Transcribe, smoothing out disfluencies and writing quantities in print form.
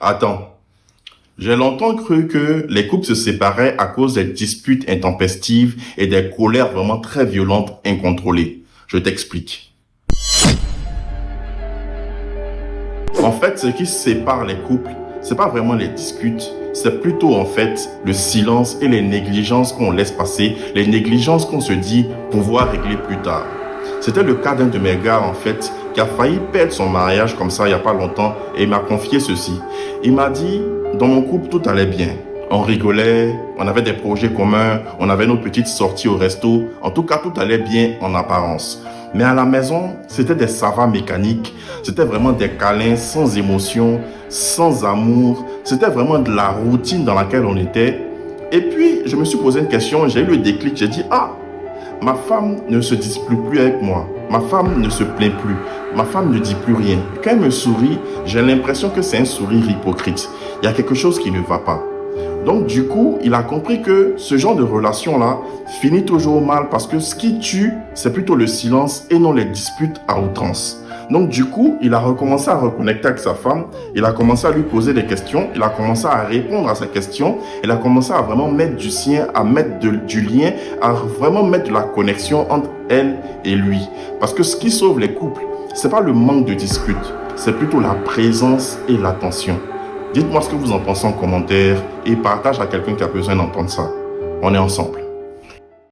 Attends, j'ai longtemps cru que les couples se séparaient à cause des disputes intempestives et des colères vraiment très violentes, incontrôlées. Je t'explique. En fait, ce qui sépare les couples, c'est pas vraiment les disputes, c'est plutôt en fait le silence et les négligences qu'on laisse passer, les négligences qu'on se dit pouvoir régler plus tard. C'était le cas d'un de mes gars en fait qui a failli perdre son mariage comme ça il y a pas longtemps et il m'a confié ceci. Il m'a dit, dans mon couple tout allait bien. On rigolait, on avait des projets communs, on avait nos petites sorties au resto. En tout cas, tout allait bien en apparence. Mais à la maison, c'était des savas mécaniques, c'était vraiment des câlins sans émotion, sans amour. C'était vraiment de la routine dans laquelle on était. Et puis, je me suis posé une question, j'ai eu le déclic, j'ai dit, ah, ma femme ne se dispute plus avec moi. Ma femme ne se plaint plus. Ma femme ne dit plus rien. Quand elle me sourit, j'ai l'impression que c'est un sourire hypocrite. Il y a quelque chose qui ne va pas. Donc du coup, il a compris que ce genre de relation-là finit toujours mal parce que ce qui tue, c'est plutôt le silence et non les disputes à outrance. Donc du coup, il a recommencé à reconnecter avec sa femme, il a commencé à lui poser des questions, il a commencé à répondre à ses questions, il a commencé à vraiment mettre du sien, à mettre du lien, à vraiment mettre de la connexion entre elle et lui. Parce que ce qui sauve les couples, c'est pas le manque de disputes, c'est plutôt la présence et l'attention. Dites-moi ce que vous en pensez en commentaire et partage à quelqu'un qui a besoin d'entendre ça. On est ensemble.